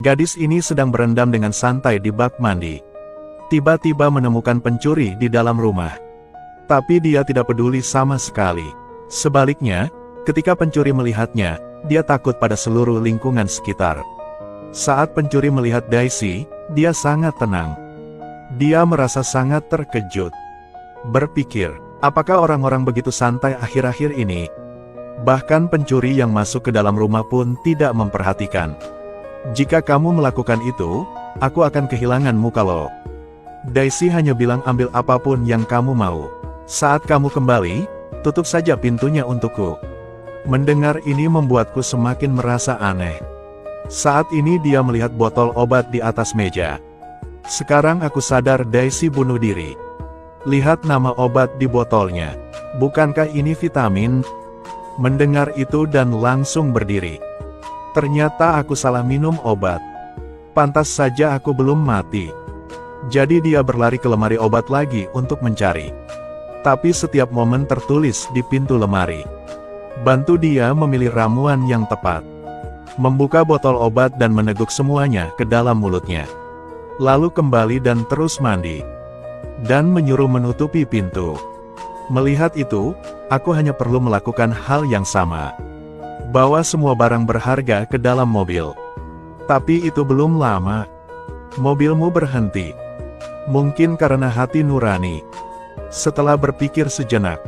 Gadis ini sedang berendam dengan santai di bak mandi. Tiba-tiba menemukan pencuri di dalam rumah. Tapi dia tidak peduli sama sekali. Sebaliknya, ketika pencuri melihatnya, dia takut pada seluruh lingkungan sekitar. Saat pencuri melihat Daisy, dia sangat tenang. Dia merasa sangat terkejut. Berpikir, apakah orang-orang begitu santai akhir-akhir ini? Bahkan pencuri yang masuk ke dalam rumah pun tidak memperhatikan. Jika kamu melakukan itu, aku akan kehilangan muka lo. Daisy hanya bilang ambil apapun yang kamu mau. Saat kamu kembali, tutup saja pintunya untukku. Mendengar ini membuatku semakin merasa aneh. Saat ini dia melihat botol obat di atas meja. Sekarang aku sadar Daisy bunuh diri. Lihat nama obat di botolnya. Bukankah ini vitamin? Mendengar itu dan langsung berdiri. Ternyata aku salah minum obat. Pantas saja aku belum mati. Jadi dia berlari ke lemari obat lagi untuk mencari. Tapi setiap momen tertulis di pintu lemari. Bantu dia memilih ramuan yang tepat. Membuka botol obat dan meneguk semuanya ke dalam mulutnya. Lalu kembali dan terus mandi. Dan menyuruh menutupi pintu. Melihat itu, aku hanya perlu melakukan hal yang sama. Bawa semua barang berharga ke dalam mobil. Tapi itu belum lama. Mobilmu berhenti. Mungkin karena hati nurani. Setelah berpikir sejenak,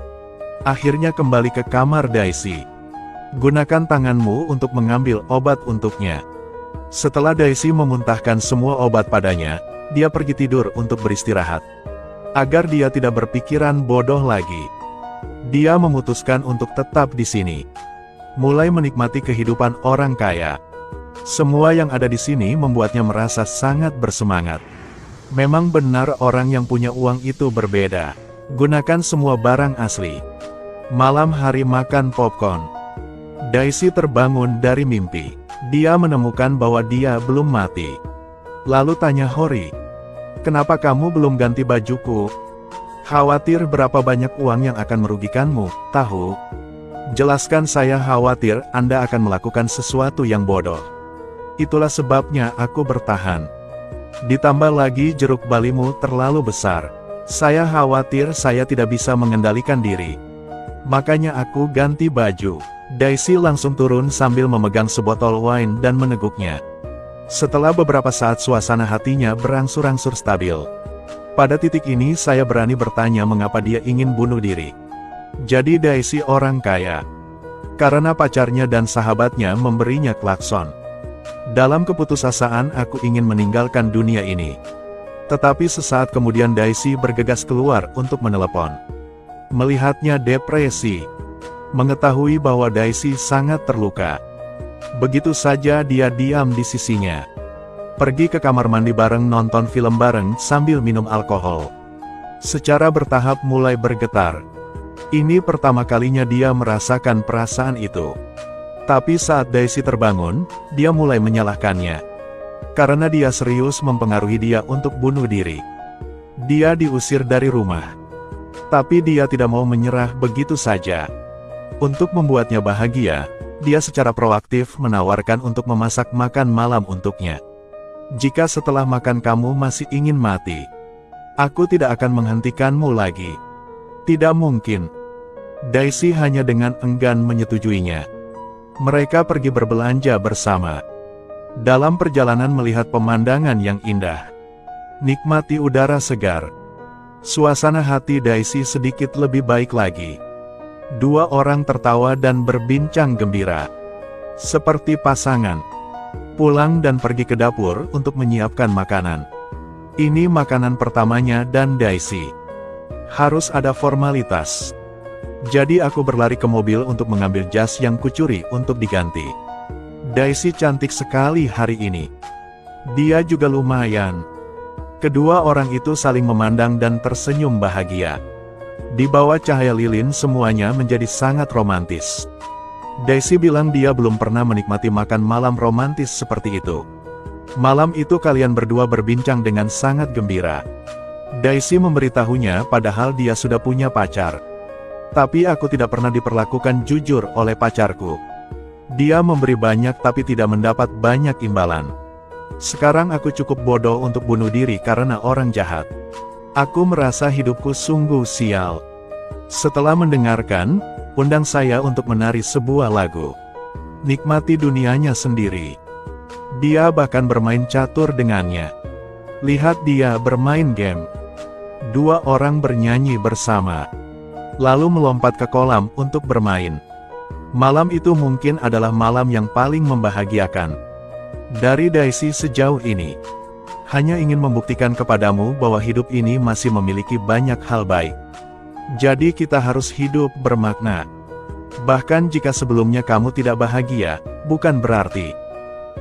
akhirnya kembali ke kamar Daisy. Gunakan tanganmu untuk mengambil obat untuknya. Setelah Daisy memuntahkan semua obat padanya, dia pergi tidur untuk beristirahat. Agar dia tidak berpikiran bodoh lagi. Dia memutuskan untuk tetap di sini. Mulai menikmati kehidupan orang kaya. Semua yang ada di sini membuatnya merasa sangat bersemangat. Memang benar orang yang punya uang itu berbeda. Gunakan semua barang asli. Malam hari makan popcorn. Daisy terbangun dari mimpi. Dia menemukan bahwa dia belum mati. Lalu tanya Hori, "Kenapa kamu belum ganti bajuku?" "Khawatir berapa banyak uang yang akan merugikanmu, tahu?" "Jelaskan, saya khawatir Anda akan melakukan sesuatu yang bodoh. Itulah sebabnya aku bertahan. Ditambah lagi jeruk balimu terlalu besar. Saya khawatir saya tidak bisa mengendalikan diri. Makanya aku ganti baju." Daisy langsung turun sambil memegang sebotol wine dan meneguknya. Setelah beberapa saat suasana hatinya berangsur-angsur stabil. Pada titik ini saya berani bertanya mengapa dia ingin bunuh diri. Jadi Daisy orang kaya. Karena pacarnya dan sahabatnya memberinya klakson. Dalam keputusasaan aku ingin meninggalkan dunia ini. Tetapi sesaat kemudian Daisy bergegas keluar untuk menelepon. Melihatnya depresi. Mengetahui bahwa Daisy sangat terluka. Begitu saja dia diam di sisinya. Pergi ke kamar mandi bareng, nonton film bareng sambil minum alkohol. Secara bertahap mulai bergetar. Ini pertama kalinya dia merasakan perasaan itu. Tapi saat Daisy terbangun, dia mulai menyalahkannya. Karena dia serius mempengaruhi dia untuk bunuh diri. Dia diusir dari rumah. Tapi dia tidak mau menyerah begitu saja. Untuk membuatnya bahagia, dia secara proaktif menawarkan untuk memasak makan malam untuknya. "Jika setelah makan kamu masih ingin mati, aku tidak akan menghentikanmu lagi." "Tidak mungkin." Daisy hanya dengan enggan menyetujuinya. Mereka pergi berbelanja bersama. Dalam perjalanan melihat pemandangan yang indah. Nikmati udara segar. Suasana hati Daisy sedikit lebih baik lagi. Dua orang tertawa dan berbincang gembira. Seperti pasangan. Pulang dan pergi ke dapur untuk menyiapkan makanan. Ini makanan pertamanya dan Daisy. Harus ada formalitas. Jadi aku berlari ke mobil untuk mengambil jas yang kucuri untuk diganti. Daisy cantik sekali hari ini. Dia juga lumayan. Kedua orang itu saling memandang dan tersenyum bahagia. Di bawah cahaya lilin semuanya menjadi sangat romantis. Daisy bilang dia belum pernah menikmati makan malam romantis seperti itu. Malam itu kalian berdua berbincang dengan sangat gembira. Daisy memberitahunya padahal dia sudah punya pacar. Tapi aku tidak pernah diperlakukan jujur oleh pacarku. Dia memberi banyak tapi tidak mendapat banyak imbalan. Sekarang aku cukup bodoh untuk bunuh diri karena orang jahat. Aku merasa hidupku sungguh sial. Setelah mendengarkan, undang saya untuk menari sebuah lagu. Nikmati dunianya sendiri. Dia bahkan bermain catur dengannya. Lihat dia bermain game. Dua orang bernyanyi bersama. Lalu melompat ke kolam untuk bermain. Malam itu mungkin adalah malam yang paling membahagiakan dari Daisy sejauh ini. Hanya ingin membuktikan kepadamu bahwa hidup ini masih memiliki banyak hal baik. Jadi kita harus hidup bermakna. Bahkan jika sebelumnya kamu tidak bahagia, bukan berarti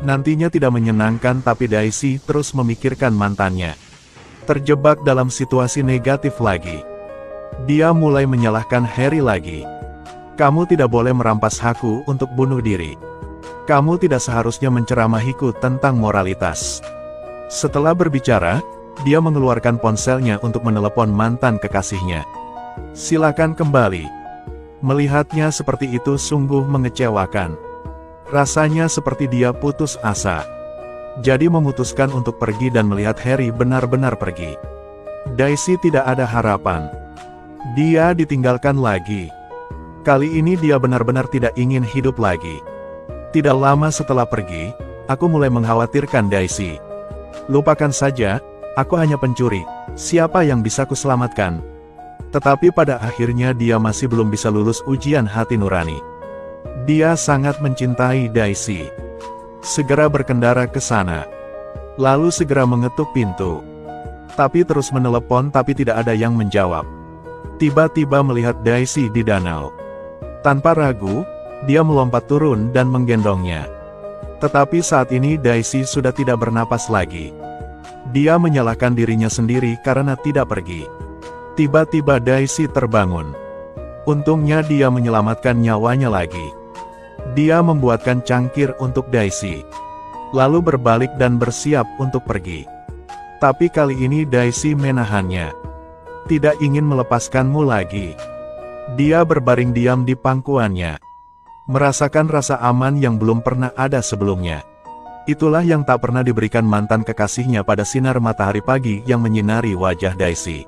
nantinya tidak menyenangkan. Tapi Daisy terus memikirkan mantannya. Terjebak dalam situasi negatif lagi. Dia mulai menyalahkan Harry lagi. Kamu tidak boleh merampas hakku untuk bunuh diri. Kamu tidak seharusnya menceramahiku tentang moralitas. Setelah berbicara, dia mengeluarkan ponselnya untuk menelepon mantan kekasihnya. Silakan kembali. Melihatnya seperti itu sungguh mengecewakan. Rasanya seperti dia putus asa. Jadi memutuskan untuk pergi dan melihat Harry benar-benar pergi. Daisy tidak ada harapan. Dia ditinggalkan lagi. Kali ini dia benar-benar tidak ingin hidup lagi. Tidak lama setelah pergi, aku mulai mengkhawatirkan Daisy. Lupakan saja, aku hanya pencuri. Siapa yang bisa kuselamatkan? Tetapi pada akhirnya dia masih belum bisa lulus ujian hati nurani. Dia sangat mencintai Daisy. Segera berkendara ke sana. Lalu segera mengetuk pintu. Tapi terus menelepon tapi tidak ada yang menjawab. Tiba-tiba melihat Daisy di danau. Tanpa ragu, dia melompat turun dan menggendongnya. Tetapi saat ini Daisy sudah tidak bernapas lagi. Dia menyalahkan dirinya sendiri karena tidak pergi. Tiba-tiba Daisy terbangun. Untungnya dia menyelamatkan nyawanya lagi. Dia membuatkan cangkir untuk Daisy. Lalu berbalik dan bersiap untuk pergi. Tapi kali ini Daisy menahannya. Tidak ingin melepaskanmu lagi. Dia berbaring diam di pangkuannya. Merasakan rasa aman yang belum pernah ada sebelumnya. Itulah yang tak pernah diberikan mantan kekasihnya pada sinar matahari pagi yang menyinari wajah Daisy.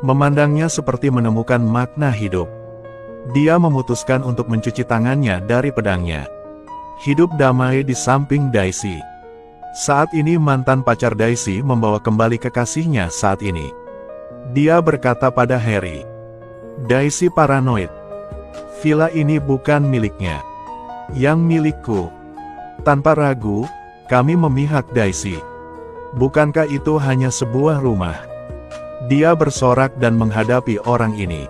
Memandangnya seperti menemukan makna hidup. Dia memutuskan untuk mencuci tangannya dari pedangnya. Hidup damai di samping Daisy. Saat ini mantan pacar Daisy membawa kembali kekasihnya saat ini. Dia berkata pada Harry, "Daisy paranoid. Villa ini bukan miliknya. Yang milikku." Tanpa ragu, kami memihak Daisy. Bukankah itu hanya sebuah rumah? Dia bersorak dan menghadapi orang ini.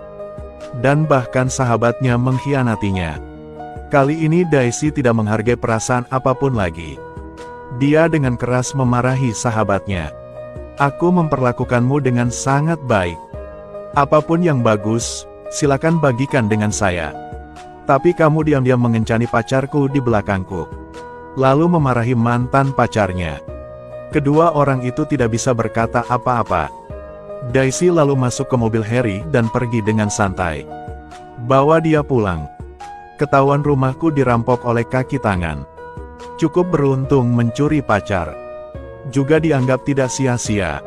Dan bahkan sahabatnya mengkhianatinya. Kali ini Daisy tidak menghargai perasaan apapun lagi. Dia dengan keras memarahi sahabatnya. "Aku memperlakukanmu dengan sangat baik. Apapun yang bagus, silakan bagikan dengan saya. Tapi kamu diam-diam mengencani pacarku di belakangku." Lalu memarahi mantan pacarnya. Kedua orang itu tidak bisa berkata apa-apa. Daisy lalu masuk ke mobil Harry dan pergi dengan santai. "Bawa dia pulang. Ketahuan rumahku dirampok oleh kaki tangan. Cukup beruntung mencuri pacar. Juga dianggap tidak sia-sia."